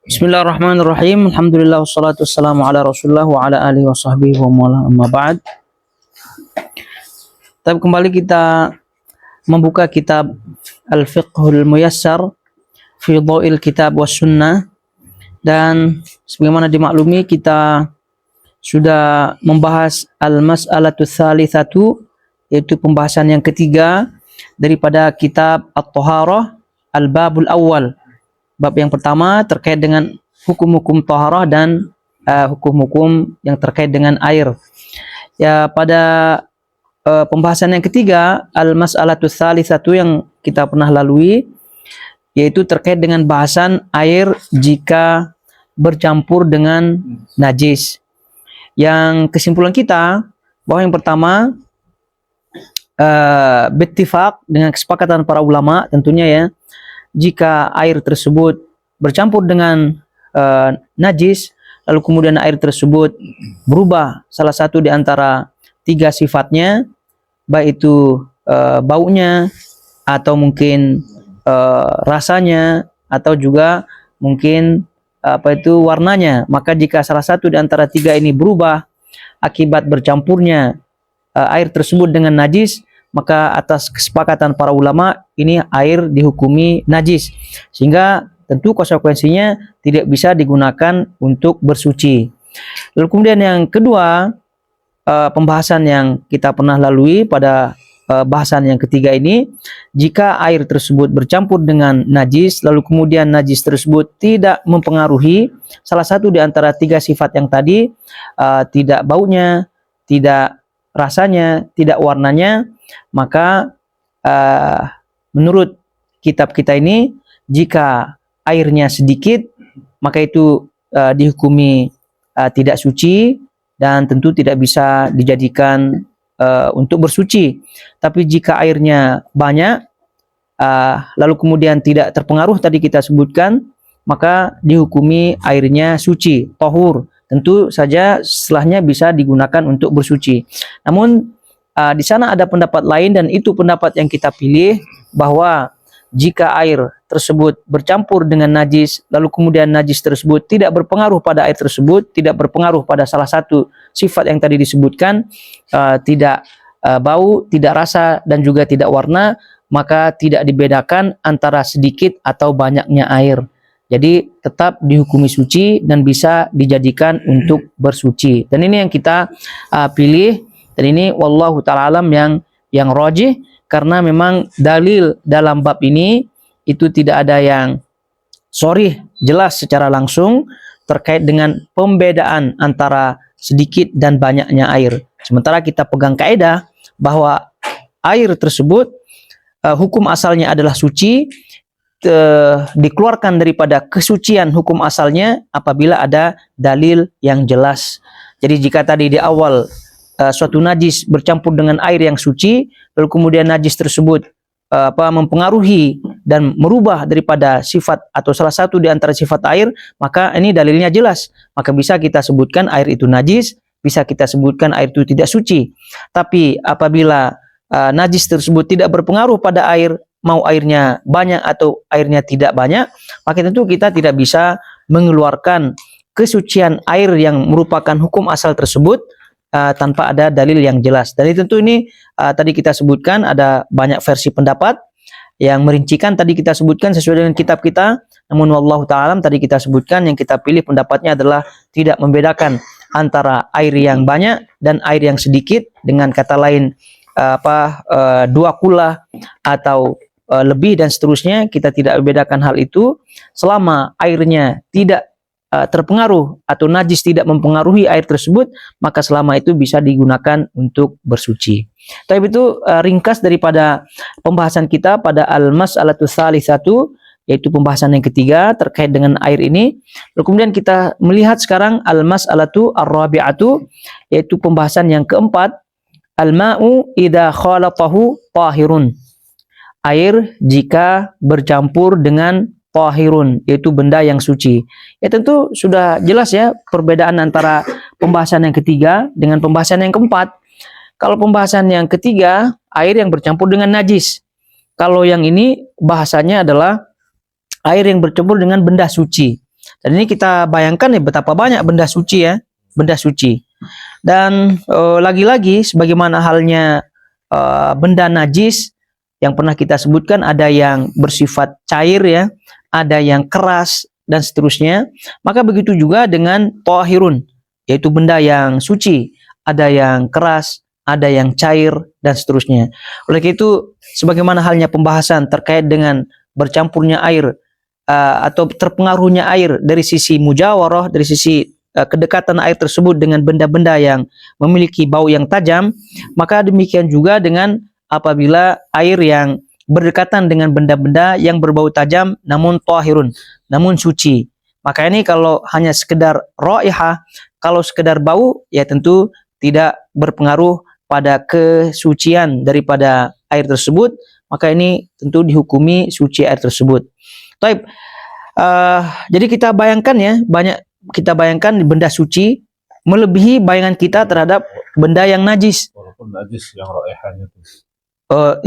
Bismillahirrahmanirrahim. Alhamdulillah wassalatu wassalamu ala Rasulillah wa ala alihi wa sahbihi wa mawala amma ba'd. Tapi kembali kita membuka kitab Al-Fiqhul Muyassar fi Dhawil Kitab was Sunnah, dan sebagaimana dimaklumi kita sudah membahas Al-Mas'alatu Tsalitsatu, yaitu pembahasan yang ketiga daripada kitab At-Taharah, Al-Babul Awal. Bab yang pertama terkait dengan hukum-hukum taharah dan hukum-hukum yang terkait dengan air. Ya, pada pembahasan yang ketiga, al-mas'alatu tsalitsatu, yang kita pernah lalui, yaitu terkait dengan bahasan air jika bercampur dengan najis. Yang kesimpulan kita bahwa yang pertama, bittifaq, dengan kesepakatan para ulama tentunya ya, jika air tersebut bercampur dengan najis, lalu kemudian air tersebut berubah salah satu di antara tiga sifatnya, baik itu baunya, atau mungkin rasanya, atau juga mungkin warnanya, maka jika salah satu di antara tiga ini berubah akibat bercampurnya air tersebut dengan najis, maka atas kesepakatan para ulama ini air dihukumi najis, sehingga tentu konsekuensinya tidak bisa digunakan untuk bersuci. Lalu kemudian yang kedua, pembahasan yang kita pernah lalui pada bahasan yang ketiga ini, jika air tersebut bercampur dengan najis, lalu kemudian najis tersebut tidak mempengaruhi salah satu di antara tiga sifat yang tadi, tidak baunya, tidak rasanya, tidak warnanya, maka menurut kitab kita ini, jika airnya sedikit, maka itu dihukumi tidak suci dan tentu tidak bisa dijadikan untuk bersuci. Tapi jika airnya banyak, lalu kemudian tidak terpengaruh tadi kita sebutkan, maka dihukumi airnya suci, tahur. Tentu saja setelahnya bisa digunakan untuk bersuci. Namun di sana ada pendapat lain, dan itu pendapat yang kita pilih, bahwa jika air tersebut bercampur dengan najis, lalu kemudian najis tersebut tidak berpengaruh pada air tersebut, tidak berpengaruh pada salah satu sifat yang tadi disebutkan, tidak bau, tidak rasa, dan juga tidak warna, maka tidak dibedakan antara sedikit atau banyaknya air. Jadi tetap dihukumi suci dan bisa dijadikan untuk bersuci. Dan ini yang kita pilih, dan ini wallahu ta'ala alam yang rajih, karena memang dalil dalam bab ini itu tidak ada yang sharih, jelas secara langsung terkait dengan pembedaan antara sedikit dan banyaknya air. Sementara kita pegang kaidah bahwa air tersebut hukum asalnya adalah suci, dikeluarkan daripada kesucian hukum asalnya apabila ada dalil yang jelas. Jadi jika tadi di awal suatu najis bercampur dengan air yang suci, lalu kemudian najis tersebut mempengaruhi dan merubah daripada sifat atau salah satu di antara sifat air, maka ini dalilnya jelas, maka bisa kita sebutkan air itu najis, bisa kita sebutkan air itu tidak suci. Tapi apabila najis tersebut tidak berpengaruh pada air, mau airnya banyak atau airnya tidak banyak, maka tentu kita tidak bisa mengeluarkan kesucian air yang merupakan hukum asal tersebut tanpa ada dalil yang jelas. Dan tentu ini tadi kita sebutkan ada banyak versi pendapat yang merincikan, tadi kita sebutkan sesuai dengan kitab kita. Namun wallahu ta'ala tadi kita sebutkan, yang kita pilih pendapatnya adalah tidak membedakan antara air yang banyak dan air yang sedikit. Dengan kata lain, dua kula atau lebih dan seterusnya, kita tidak membedakan hal itu selama airnya tidak terpengaruh atau najis tidak mempengaruhi air tersebut, maka selama itu bisa digunakan untuk bersuci. Tapi itu ringkas daripada pembahasan kita pada al-mas'alatu tsalitsatu, yaitu pembahasan yang ketiga terkait dengan air ini. Lalu kemudian kita melihat sekarang al-mas'alatu ar-rabi'atu, yaitu pembahasan yang keempat, al-ma'u idza khalatahu tahirun. Air jika bercampur dengan tahirun, yaitu benda yang suci. Ya tentu sudah jelas ya perbedaan antara pembahasan yang ketiga dengan pembahasan yang keempat. Kalau pembahasan yang ketiga, air yang bercampur dengan najis. Kalau yang ini bahasanya adalah air yang bercampur dengan benda suci. Dan ini kita bayangkan ya betapa banyak benda suci ya, benda suci. Dan lagi-lagi sebagaimana halnya benda najis yang pernah kita sebutkan, ada yang bersifat cair ya, ada yang keras dan seterusnya. Maka begitu juga dengan thahirun, yaitu benda yang suci, ada yang keras, ada yang cair dan seterusnya. Oleh itu, sebagaimana halnya pembahasan terkait dengan bercampurnya air atau terpengaruhnya air dari sisi mujawarah, dari sisi kedekatan air tersebut dengan benda-benda yang memiliki bau yang tajam, maka demikian juga dengan apabila air yang berdekatan dengan benda-benda yang berbau tajam namun thahirun, namun suci. Maka ini kalau hanya sekedar raihah, kalau sekedar bau, ya tentu tidak berpengaruh pada kesucian daripada air tersebut, maka ini tentu dihukumi suci air tersebut. Taib. Jadi kita bayangkan ya, kita bayangkan benda suci melebihi bayangan kita terhadap benda yang najis. Walaupun najis yang raihahnya itu.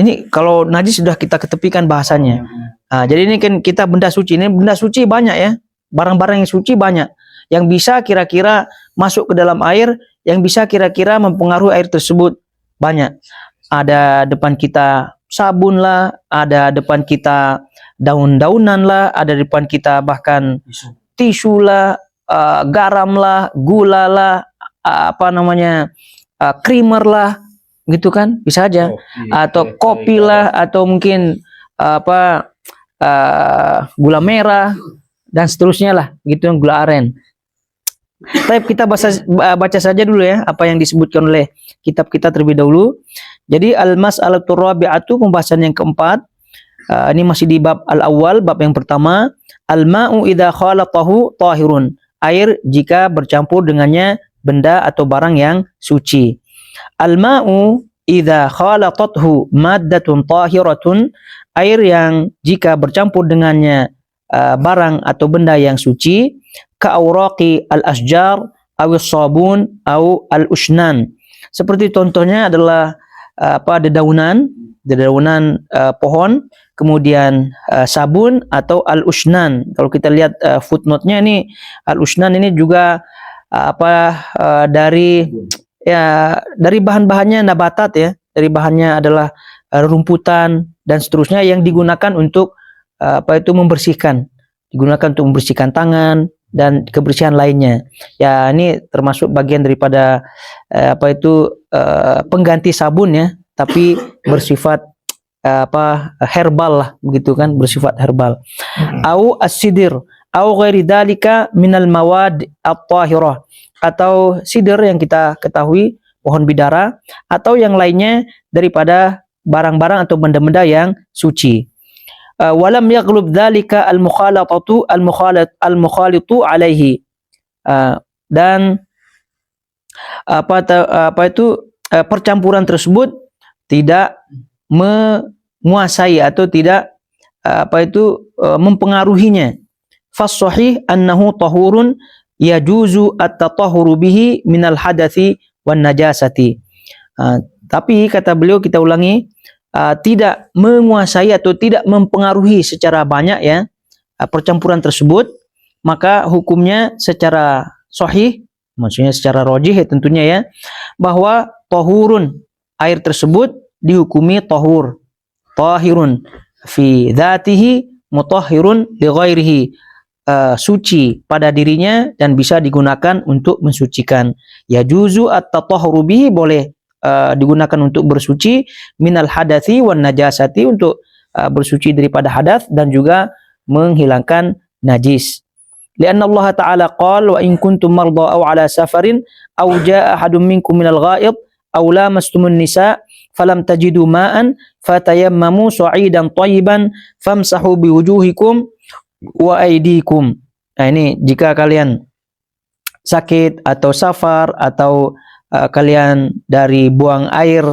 Ini kalau najis sudah kita ketepikan bahasanya. Jadi ini kan kita benda suci, ini benda suci banyak ya, barang-barang yang suci banyak, yang bisa kira-kira masuk ke dalam air, yang bisa kira-kira mempengaruhi air tersebut banyak. Ada depan kita sabun lah, ada depan kita daun-daunan lah, ada depan kita bahkan tisu lah, garam lah, gula lah, creamer lah, gitu kan, bisa aja. Atau kopi lah, atau mungkin gula merah dan seterusnya lah, gitu, gula aren. Baik, kita baca saja dulu ya apa yang disebutkan oleh kitab kita terlebih dahulu. Jadi al-mas'alatur rabi'atu, pembahasan yang keempat. Ini masih di bab al-awwal, bab yang pertama. Al-ma'u idza khalatahu tahirun. Air jika bercampur dengannya benda atau barang yang suci. Al-ma'u idza khalatathu maddatun tahiratun. Air yang jika bercampur dengannya barang atau benda yang suci, ka'awraqi al-asjar awis sabun aw al-ushnan. Seperti contohnya adalah dedaunan pohon, kemudian sabun atau al-ushnan. Kalau kita lihat footnote-nya ini, al-ushnan ini juga dari bahan-bahannya nabatat ya, dari bahannya adalah rumputan dan seterusnya yang digunakan untuk membersihkan, digunakan untuk membersihkan tangan dan kebersihan lainnya. Ya, ini termasuk bagian daripada pengganti sabun ya, tapi bersifat herbal lah, begitu kan, bersifat herbal. Au as-sidir au ghairi dzalika minal mawad at-tahirah, atau sidir yang kita ketahui pohon bidara, atau yang lainnya daripada barang-barang atau benda-benda yang suci. Walam yaghlub dzalika al-mukhalitu alaihi, dan percampuran tersebut tidak menguasai atau tidak mempengaruhinya. Fas-shahih annahu tahurun yajuzu at-tatahhuru bihi minal hadathi wan najasati. Tapi kata beliau, kita ulangi, tidak menguasai atau tidak mempengaruhi secara banyak ya percampuran tersebut, maka hukumnya secara sahih, maksudnya secara rajih ya, tentunya ya, bahwa tahurun, air tersebut dihukumi tahur, tahirun fi dzatihi mutahhirun li ghairihi, suci pada dirinya dan bisa digunakan untuk mensucikan. Ya juzu at-tatahhuru bihi, boleh digunakan untuk bersuci, minal hadathi wan najasati, untuk bersuci daripada hadas dan juga menghilangkan najis. Lianna Allah Ta'ala qala wa in kuntum marda aw ala safarin aw jaa ahadun minkum minal ghaid aw lamastumun nisa falam tajidu ma'an fatayammamu sa'idan thayyiban famsahu biwujuhikum wa aydikum. Nah, ini jika kalian sakit atau safar, atau kalian dari buang air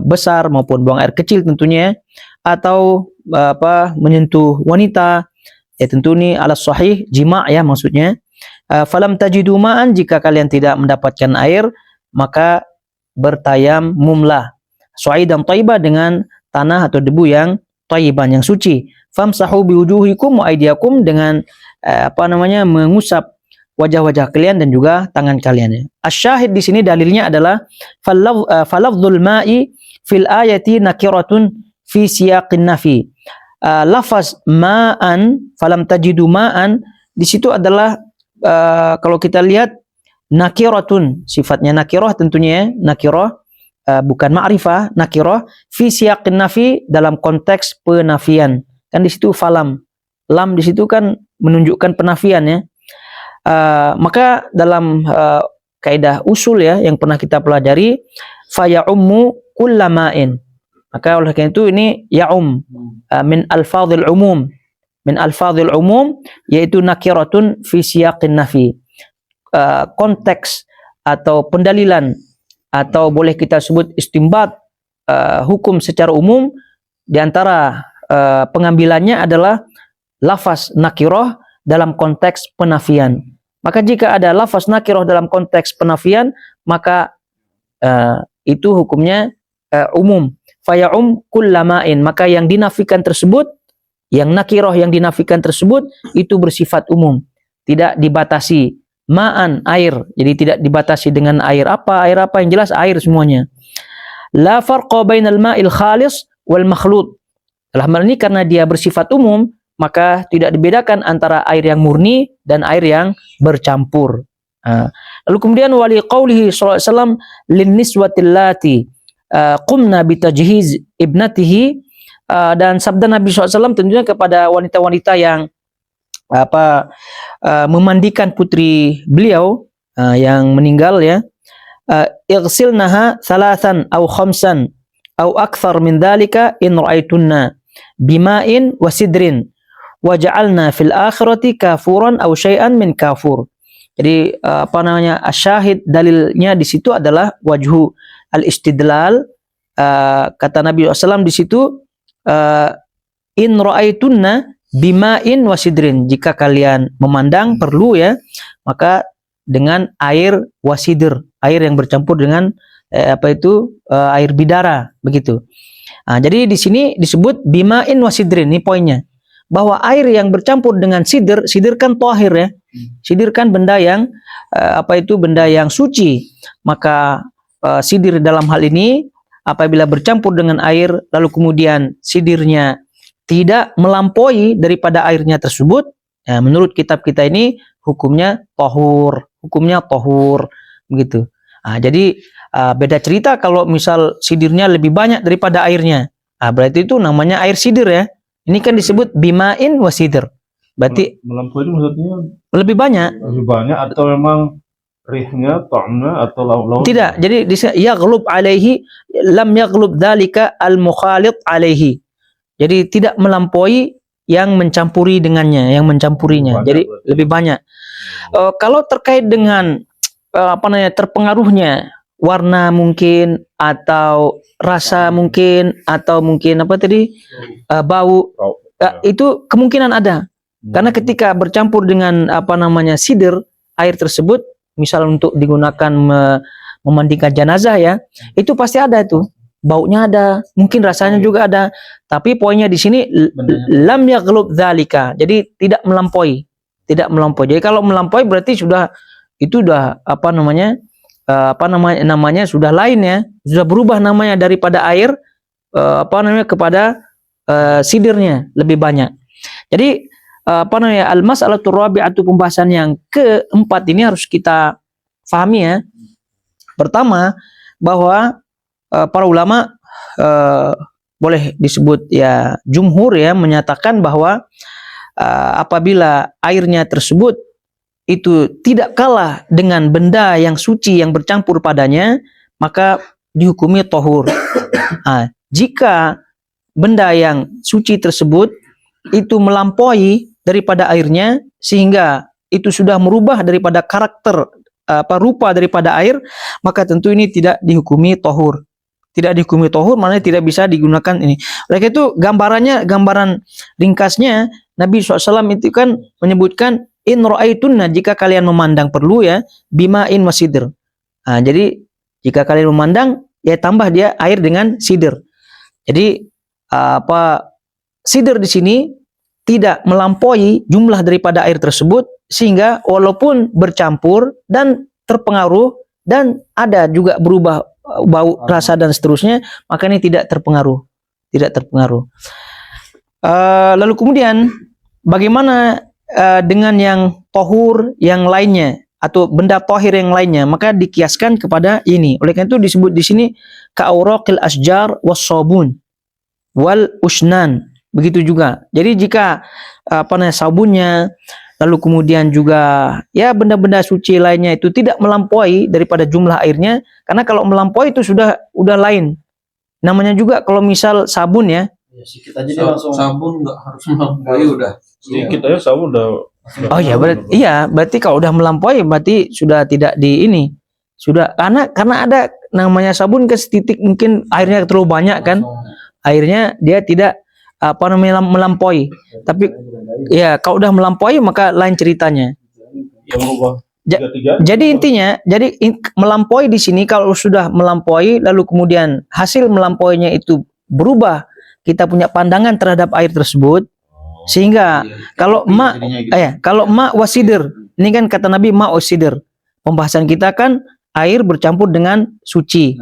besar maupun buang air kecil tentunya, atau menyentuh wanita, ya tentu ini ala sahih jima' ya maksudnya. Falam tajidu ma'an, jika kalian tidak mendapatkan air, maka bertayammumlah su'idan thayyiban, dengan tanah atau debu yang thayyiban, yang suci. Famsahu biwujuhikum wa aydiyakum, dengan mengusap wajah-wajah kalian dan juga tangan kalian ya. Asyahid di sini dalilnya adalah falafdzul ma'i fil ayati nakiratun fi siyaqin nafi. Lafaz ma'an falam tajidu ma'an di situ adalah kalau kita lihat nakiratun, sifatnya nakirah tentunya ya, nakirah bukan ma'rifah, nakirah fi siyaqin nafi dalam konteks penafian. Kan di situ falam, lam di situ kan menunjukkan penafian ya. Maka dalam kaidah usul ya yang pernah kita pelajari, faya'ummu kullama'in. Maka oleh karena itu ini ya'um min alfadhil umum. Min alfadhil umum yaitu nakiratun fi siyaqin nafi. Konteks atau pendalilan atau boleh kita sebut istimbat hukum secara umum di antara pengambilannya adalah lafaz nakirah dalam konteks penafian. Maka jika ada lafaz nakirah dalam konteks penafian, maka itu hukumnya umum. Faya'um kullama'in. Maka yang dinafikan tersebut, yang nakirah yang dinafikan tersebut, itu bersifat umum. Tidak dibatasi. Ma'an, air. Jadi tidak dibatasi dengan air apa yang jelas air semuanya. La farqa bainal ma'il khalis wal makhlut. Dalam hal ini karena dia bersifat umum, maka tidak dibedakan antara air yang murni dan air yang bercampur. Lalu kemudian wali qaulihi sallallahu alaihi wasallam lin niswatil lati qumna bitajhiz ibnatihi, dan sabda Nabi SAW tentunya kepada wanita-wanita yang memandikan putri beliau yang meninggal ya, igsilnaha thalathan aw khamsan aw akthar min dhalika in ra'aitunna bima'in wa sidrin waja'alna fil akhirati kafuran aw syai'an min kafur. Jadi asyahid dalilnya di situ adalah wajhu al-istidlal. Kata Nabi SAW di situ in ra'aitunna bima'in wa sidrin, jika kalian memandang perlu ya, maka dengan air wasidr, air yang bercampur dengan air bidara begitu. Jadi di sini disebut bima'in wasidrin, ini poinnya. Bahwa air yang bercampur dengan sidr kan tohir ya. Sidr kan benda yang benda yang suci. Maka sidr dalam hal ini apabila bercampur dengan air lalu kemudian sidrnya tidak melampaui daripada airnya tersebut, ya, menurut kitab kita ini hukumnya tohur begitu. Jadi beda cerita kalau misal sidrnya lebih banyak daripada airnya. Berarti itu namanya air sidr ya. Ini kan disebut bima'in wasidr. Berarti melampaui itu maksudnya lebih banyak. Lebih banyak atau memang rihnya, ta'amnya atau lauk? Tidak. Jadi yaghlub alaihi lam yaghlub dzalika al-mukhalit alaihi. Jadi tidak melampaui yang mencampuri dengannya, yang mencampurinya. Jadi lebih banyak. Kalau terkait dengan terpengaruhnya warna mungkin atau rasa mungkin atau mungkin bau, itu kemungkinan ada. Karena ketika bercampur dengan sidr, air tersebut misal untuk digunakan memandikan jenazah ya, itu pasti ada itu. Baunya ada, mungkin rasanya juga ada. Tapi poinnya di sini lam yaghlub dzalika. Jadi tidak melampaui. Tidak melampaui. Jadi kalau melampaui berarti sudah namanya sudah lain ya, sudah berubah namanya daripada air kepada sidrnya lebih banyak. Jadi al-mas'alatu rabi'atu, pembahasan yang keempat ini harus kita pahami ya. Pertama, bahwa para ulama boleh disebut ya jumhur ya menyatakan bahwa apabila airnya tersebut itu tidak kalah dengan benda yang suci yang bercampur padanya, maka dihukumi tohur. Jika benda yang suci tersebut itu melampaui daripada airnya sehingga itu sudah merubah daripada karakter rupa daripada air, maka tentu ini tidak dihukumi tohur. Tidak dihukumi tohur, maknanya tidak bisa digunakan ini. Oleh karena itu gambaran ringkasnya Nabi SAW itu kan menyebutkan in ra'aitunna, jika kalian memandang perlu ya, bima'in wasidr. Jadi jika kalian memandang ya tambah dia air dengan sidr. Jadi sidr di sini tidak melampaui jumlah daripada air tersebut, sehingga walaupun bercampur dan terpengaruh dan ada juga berubah bau, rasa dan seterusnya, maka ini tidak terpengaruh, tidak terpengaruh. Lalu kemudian bagaimana dengan yang tohur yang lainnya atau benda tohir yang lainnya? Maka dikiaskan kepada ini. Oleh karena itu disebut di sini ka'awraqil asjar was-sabun wal usnan. Begitu juga. Jadi jika sabunnya, lalu kemudian juga ya benda-benda suci lainnya itu tidak melampaui daripada jumlah airnya, karena kalau melampaui itu sudah lain. Namanya juga kalau misal sabun ya. Ya, sedikit aja dia langsung. Sabun nggak harus melampaui udah. Sedikit aja sabun udah. Oh iya, berarti kalau udah melampaui berarti sudah tidak di ini. Sudah karena ada namanya sabun ke setitik mungkin airnya terlalu banyak kan. Akhirnya dia tidak melampaui. Tapi ya kalau udah melampaui maka lain ceritanya. Yang berubah. Jadi intinya, melampaui di sini kalau sudah melampaui lalu kemudian hasil melampauinya itu berubah, kita punya pandangan terhadap air tersebut, sehingga kalau kalau ma wasidir, ini kan kata Nabi ma wasidir. Pembahasan kita kan air bercampur dengan suci,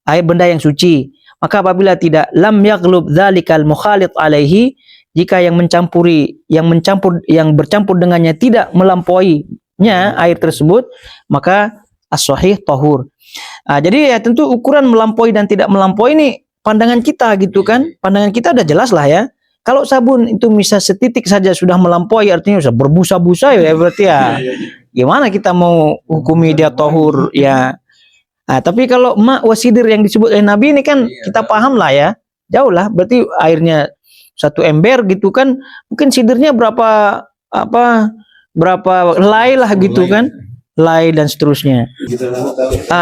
air benda yang suci. Maka apabila tidak lam yaghlub dzalikal mukhalit alaihi, jika yang bercampur dengannya tidak melampauinya air tersebut, maka as-sahih tahur. Jadi ya tentu ukuran melampaui dan tidak melampaui ini pandangan kita gitu kan. Pandangan kita udah jelas lah ya. Kalau sabun itu bisa setitik saja sudah melampaui, artinya sudah berbusa-busa ya berarti ya. Gimana kita mau hukumi dia tahur ya? Tapi kalau ma wasidir yang disebut oleh Nabi ini kan kita paham lah ya. Jauh lah, berarti airnya 1 ember gitu kan, mungkin sidirnya berapa helai lah gitu kan, helai dan seterusnya.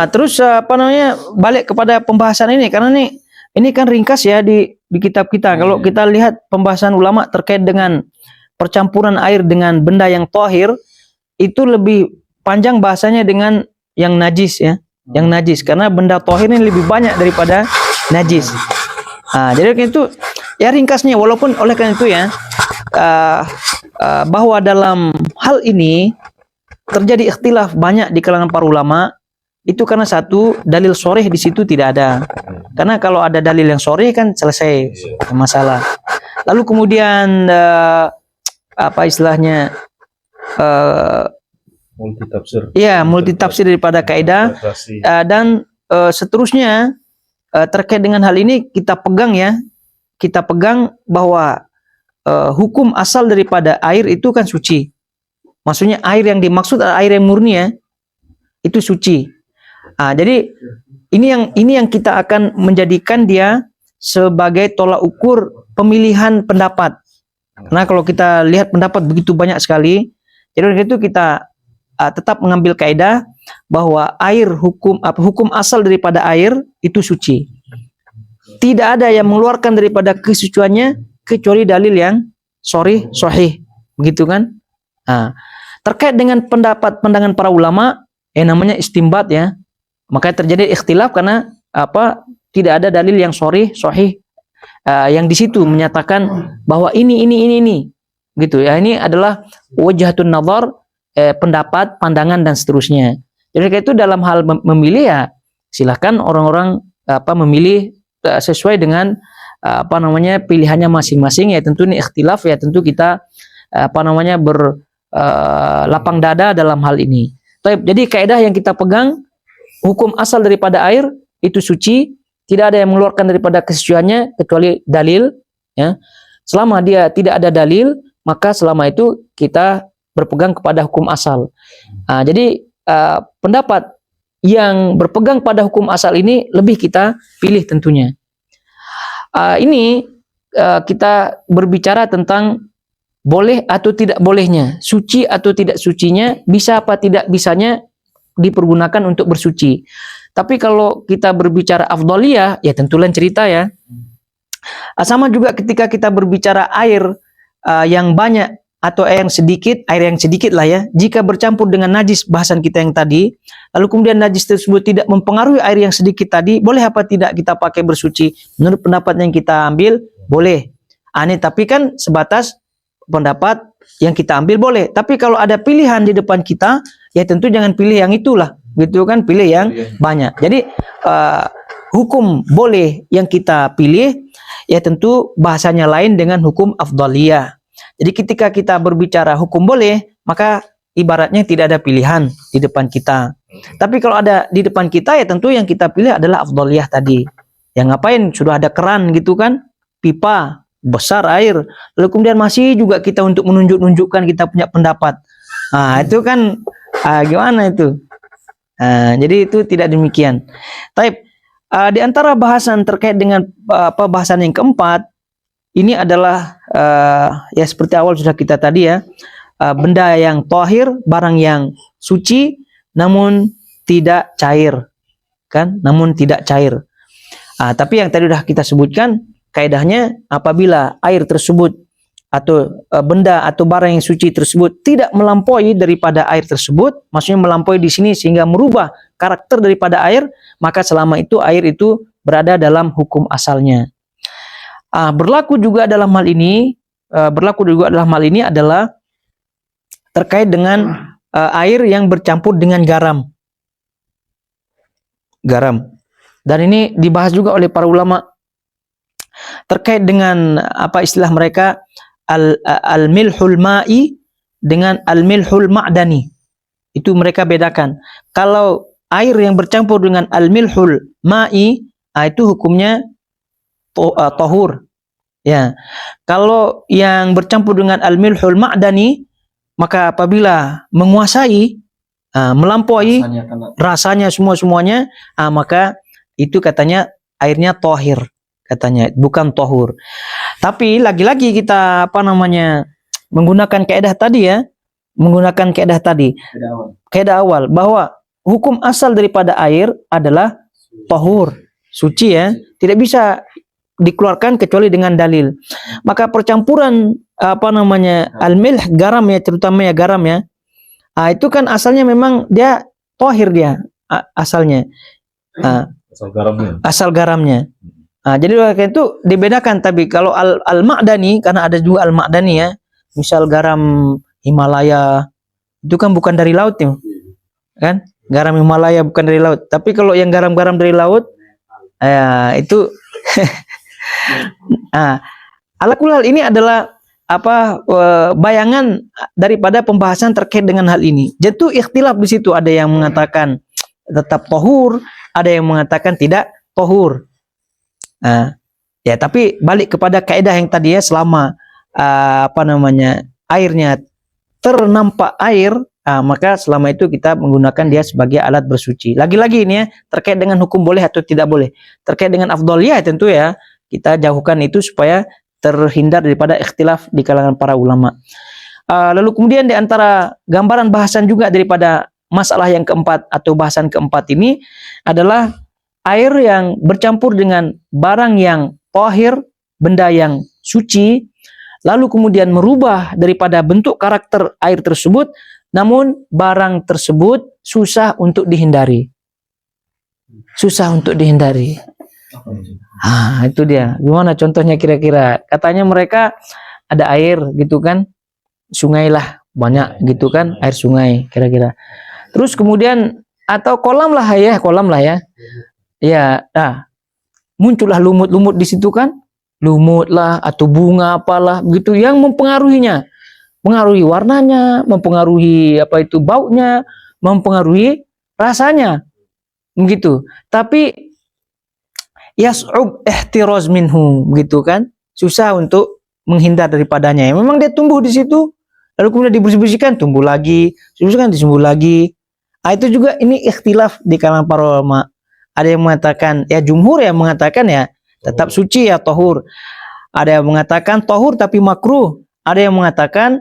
Terus balik kepada pembahasan ini, karena ini kan ringkas ya di kitab kita. Kalau kita lihat pembahasan ulama terkait dengan percampuran air dengan benda yang tohir, itu lebih panjang bahasanya dengan yang najis ya, yang najis, karena benda tohir ini lebih banyak daripada najis. Jadi itu ya ringkasnya, walaupun oleh karena itu ya bahwa dalam hal ini terjadi ikhtilaf banyak di kalangan para ulama, itu karena satu, dalil sharih di situ tidak ada. Karena kalau ada dalil yang sharih kan selesai masalah. Lalu kemudian istilahnya multitafsir. Ya, multitafsir daripada kaidah dan seterusnya. Terkait dengan hal ini kita pegang bahwa hukum asal daripada air itu kan suci. Maksudnya air yang dimaksud adalah air yang murni ya, itu suci. Jadi ini yang kita akan menjadikan dia sebagai tolak ukur pemilihan pendapat. Karena kalau kita lihat pendapat begitu banyak sekali, jadi itu kita tetap mengambil kaidah bahwa hukum asal daripada air itu suci. Tidak ada yang mengeluarkan daripada kesuciannya kecuali dalil yang sahih, begitu kan? Terkait dengan pandangan para ulama, namanya istimbat ya. Maka terjadi ikhtilaf karena tidak ada dalil yang sahih yang di situ menyatakan bahwa ini gitu ya. Ini adalah wajhatun nazar, pendapat, pandangan dan seterusnya. Jadi itu dalam hal memilih ya silahkan orang-orang memilih sesuai dengan pilihannya masing-masing ya. Tentu ini ikhtilaf ya, tentu kita berlapang dada dalam hal ini. Jadi kaidah yang kita pegang, hukum asal daripada air itu suci, tidak ada yang mengeluarkan daripada kesuciannya kecuali dalil ya. Selama dia tidak ada dalil, maka selama itu kita berpegang kepada hukum asal. Jadi pendapat yang berpegang pada hukum asal ini lebih kita pilih tentunya. Ini kita berbicara tentang boleh atau tidak bolehnya, suci atau tidak sucinya, bisa apa tidak bisanya dipergunakan untuk bersuci. Tapi kalau kita berbicara afdaliyah, ya tentu lain cerita ya. Sama juga ketika kita berbicara air yang banyak atau air yang sedikit lah ya, jika bercampur dengan najis, bahasan kita yang tadi, lalu kemudian najis tersebut tidak mempengaruhi air yang sedikit tadi, boleh apa tidak kita pakai bersuci? Menurut pendapat yang kita ambil, boleh. Tapi kan sebatas pendapat yang kita ambil boleh. Tapi kalau ada pilihan di depan kita, ya tentu jangan pilih yang itulah, gitu kan? Pilih yang banyak. Jadi hukum boleh yang kita pilih, ya tentu bahasanya lain dengan hukum afdaliyah. Jadi ketika kita berbicara hukum boleh, maka ibaratnya tidak ada pilihan di depan kita. Tapi kalau ada di depan kita, ya tentu yang kita pilih adalah afdaliyah tadi. Yang ngapain? Sudah ada keran gitu kan, pipa besar air, lalu kemudian masih juga kita untuk menunjukkan kita punya pendapat. Itu kan gimana itu? Jadi itu tidak demikian. Tapi di antara bahasan terkait dengan bahasan yang keempat, ini adalah ya seperti awal sudah kita tadi ya, benda yang tohir, barang yang suci, namun tidak cair, kan? Namun tidak cair. Tapi yang tadi sudah kita sebutkan, kaidahnya apabila air tersebut atau benda atau barang yang suci tersebut tidak melampaui daripada air tersebut, maksudnya melampaui di sini sehingga merubah karakter daripada air, maka selama itu air itu berada dalam hukum asalnya. Berlaku juga dalam hal ini adalah terkait dengan air yang bercampur dengan garam. Dan ini dibahas juga oleh para ulama terkait dengan apa istilah mereka al-milhul ma'i dengan al-milhul ma'dani. Itu mereka bedakan. Kalau air yang bercampur dengan al-milhul ma'i, itu hukumnya tahur. Ya. Kalau yang bercampur dengan al-milhul ma'dani, maka apabila menguasai, melampaui rasanya semuanya, maka itu katanya airnya tahir. Katanya bukan tohur. Tapi lagi-lagi kita menggunakan kaidah tadi ya, kaidah awal bahwa hukum asal daripada air adalah tohur, suci ya, tidak bisa dikeluarkan kecuali dengan dalil. Maka percampuran al-milh, garam ya, terutama ya garam ya, itu kan asalnya memang dia tohir dia asalnya, asal garamnya. Jadi oleh itu dibedakan. Tapi kalau al-ma'dani, karena ada juga al-ma'dani ya, misal garam Himalaya, itu kan bukan dari laut ya, kan? Garam Himalaya bukan dari laut. Tapi kalau yang garam-garam dari laut, itu ala kulal ini adalah bayangan daripada pembahasan terkait dengan hal ini. Jatuh ikhtilaf di situ, ada yang mengatakan tetap tohur, ada yang mengatakan tidak tohur. Ya, tapi balik kepada kaidah yang tadi ya, selama airnya ternampak air, maka selama itu kita menggunakan dia sebagai alat bersuci. Lagi-lagi ini ya, terkait dengan hukum boleh atau tidak boleh. Terkait dengan afdaliyah tentu ya, kita jauhkan itu supaya terhindar daripada ikhtilaf di kalangan para ulama. Lalu kemudian di antara gambaran bahasan juga daripada masalah yang keempat atau bahasan keempat ini adalah air yang bercampur dengan barang yang tahir, benda yang suci, lalu kemudian merubah daripada bentuk karakter air tersebut, namun barang tersebut susah untuk dihindari. Itu dia. Gimana contohnya kira-kira? Katanya mereka ada air gitu kan, sungai lah, banyak gitu kan, air sungai kira-kira. Terus kemudian atau kolam lah ya. Ya, muncullah lumut-lumut di situ kan, lumut lah atau bunga apalah begitu yang mempengaruhinya, mengaruhi warnanya, mempengaruhi baunya, mempengaruhi rasanya, begitu. Tapi yas'ub ihtiraz minhu, begitu kan, susah untuk menghindar daripadanya. Memang dia tumbuh di situ, lalu kemudian dibersih-bersihkan, tumbuh lagi, disembuh lagi. Itu juga ini ikhtilaf di kalangan para ulama. Ada yang mengatakan, ya jumhur yang mengatakan ya tetap suci ya tohur. Ada yang mengatakan tohur tapi makruh. Ada yang mengatakan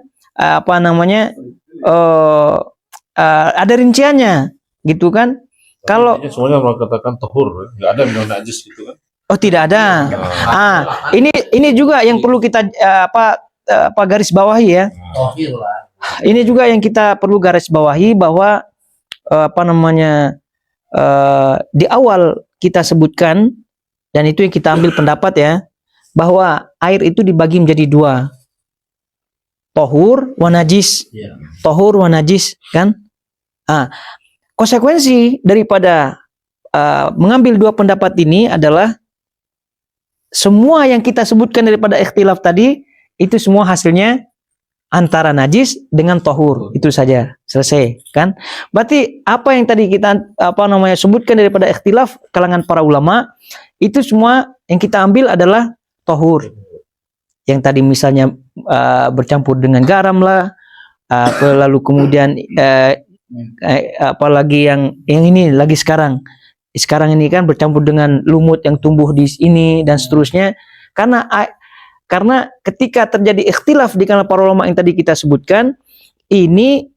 ada rinciannya, gitu kan? Kalau semuanya mengatakan tohur, nggak ada yang najis gitu kan? Oh tidak ada. Ini juga yang perlu kita garis bawahi ya. Ini juga yang kita perlu garis bawahi bahwa di awal kita sebutkan, dan itu yang kita ambil pendapat ya, bahwa air itu dibagi menjadi dua. tohur wa najis. Iya. Tohur wa najis, kan? Konsekuensi daripada mengambil dua pendapat ini adalah semua yang kita sebutkan daripada ikhtilaf tadi itu semua hasilnya antara najis dengan tohur, itu saja, selesai, kan? Berarti apa yang tadi kita sebutkan daripada ikhtilaf kalangan para ulama itu semua yang kita ambil adalah tohur. Yang tadi misalnya bercampur dengan garam lah, lalu kemudian apalagi yang ini lagi sekarang ini kan bercampur dengan lumut yang tumbuh di ini dan seterusnya, karena ketika terjadi ikhtilaf di kalangan para ulama yang tadi kita sebutkan, ini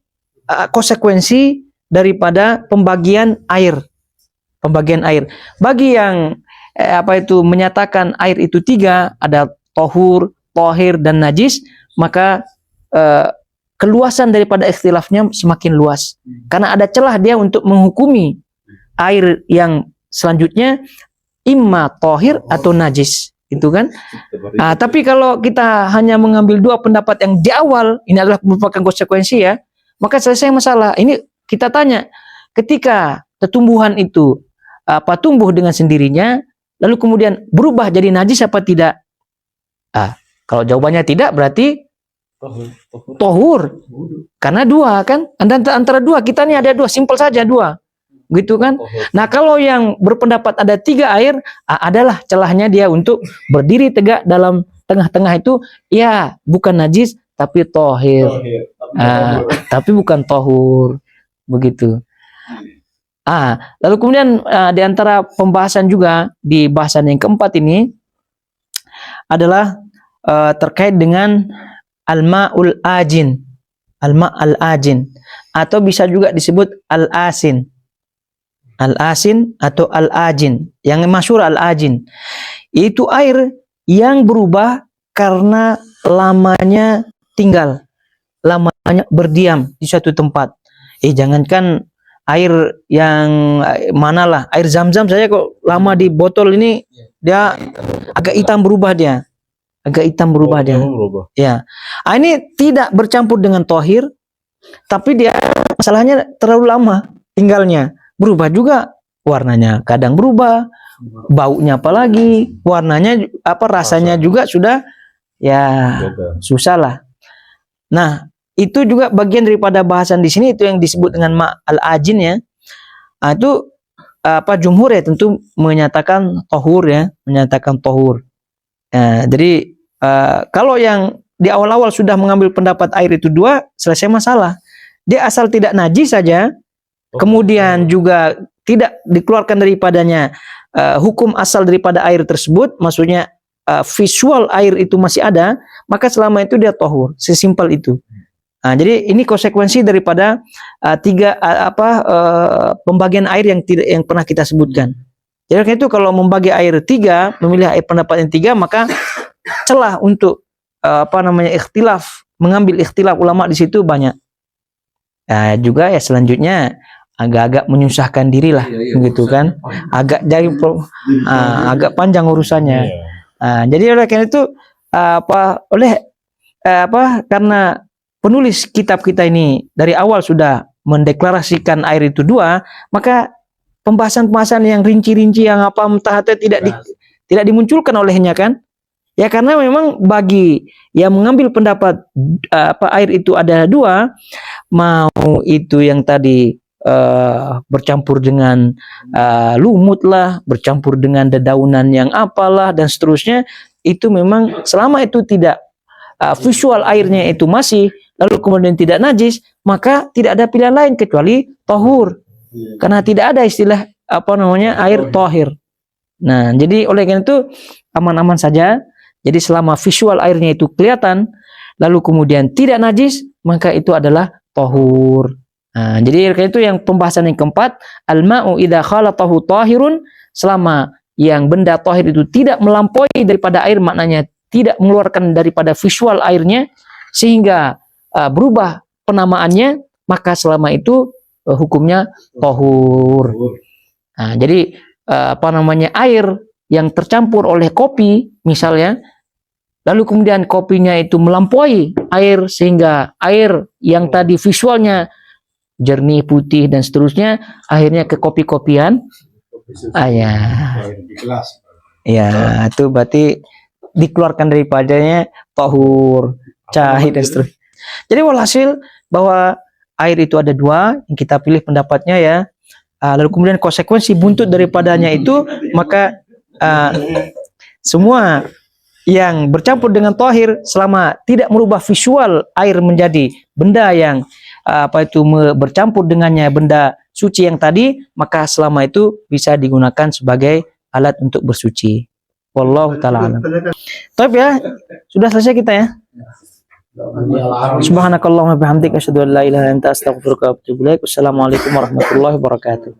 konsekuensi daripada pembagian air. Bagi yang menyatakan air itu 3, ada tohur, tohir, dan najis, maka keluasan daripada ikhtilafnya semakin luas. Karena ada celah dia untuk menghukumi air yang selanjutnya imma tohir atau najis. Itu kan? Tapi kalau kita hanya mengambil dua pendapat yang di awal, ini adalah merupakan konsekuensi ya, maka selesai masalah. Ini kita tanya, ketika tumbuhan itu tumbuh dengan sendirinya, lalu kemudian berubah jadi najis apa tidak? Kalau jawabannya tidak, berarti tohur. Karena dua kan, antara dua, kita ini ada dua, simpel saja dua. Gitu kan? Nah, kalau yang berpendapat ada 3 air, adalah celahnya dia untuk berdiri tegak dalam tengah-tengah itu, ya bukan najis tapi tohir, tapi bukan tohur, begitu. Lalu kemudian di antara pembahasan juga di bahasan yang keempat ini adalah terkait dengan al-ma'ul ajin, al-ma'al ajin, atau bisa juga disebut al-asin. Al-asin atau al-ajin, yang masyhur al-ajin, itu air yang berubah karena lamanya tinggal, lamanya berdiam di suatu tempat. Jangankan air yang manalah, air zam-zam saja kok lama di botol ini dia agak hitam berubah dia. Ya. Ini tidak bercampur dengan tohir, tapi dia masalahnya terlalu lama tinggalnya. Berubah juga warnanya, kadang berubah, baunya apalagi, warnanya rasanya juga sudah ya susah lah. Nah, itu juga bagian daripada bahasan di sini, itu yang disebut dengan ma'al ajin ya. Itu jumhur ya tentu menyatakan tohur ya, jadi kalau yang di awal-awal sudah mengambil pendapat air itu 2, selesai masalah. Dia asal tidak najis saja, kemudian juga tidak dikeluarkan daripadanya hukum asal daripada air tersebut, maksudnya visual air itu masih ada, maka selama itu dia tohur, sesimpel itu. Jadi ini konsekuensi daripada pembagian air yang pernah kita sebutkan. Jadi itu kalau membagi air 3, memilih air pendapat yang 3, maka celah untuk ikhtilaf, mengambil ikhtilaf ulama di situ banyak. Juga ya selanjutnya agak-agak menyusahkan diri lah, gitu kan? Agak agak panjang urusannya. Jadi oleh karena itu karena penulis kitab kita ini dari awal sudah mendeklarasikan air itu 2, maka pembahasan-pembahasan yang rinci-rinci yang tidak dimunculkan olehnya kan? Ya karena memang bagi yang mengambil pendapat air itu ada 2, mau itu yang tadi bercampur dengan lumut lah, bercampur dengan dedaunan yang apalah dan seterusnya, itu memang selama itu tidak visual airnya itu masih, lalu kemudian tidak najis, maka tidak ada pilihan lain kecuali tohur, karena tidak ada istilah air tohir. Nah, jadi oleh karena itu aman-aman saja. Jadi selama visual airnya itu kelihatan, lalu kemudian tidak najis, maka itu adalah tohur. Jadi itu yang pembahasan yang keempat, al-ma'u idza khalatahu tahirun, selama yang benda tahir itu tidak melampaui daripada air, maknanya tidak mengeluarkan daripada visual airnya sehingga berubah penamaannya, maka selama itu hukumnya tahur. Jadi air yang tercampur oleh kopi misalnya, lalu kemudian kopinya itu melampaui air sehingga air yang tadi visualnya jernih, putih dan seterusnya akhirnya ke kopi-kopian. Ya. Ya, itu berarti dikeluarkan daripadanya tahur, cahit dan seterusnya. Jadi walhasil bahwa air itu ada dua, yang kita pilih pendapatnya ya. Lalu kemudian konsekuensi buntut daripadanya itu, maka semua yang bercampur dengan tahir selama tidak merubah visual air menjadi benda yang bercampur dengannya benda suci yang tadi, maka selama itu bisa digunakan sebagai alat untuk bersuci. Wallahu ta'ala alam. Tapi ya, sudah selesai kita ya. Subhanakallahumma bihamdika asyhadu an la ilaha illa anta astaghfiruka wa atubu ilaik. Wassalamualaikum warahmatullahi wabarakatuh.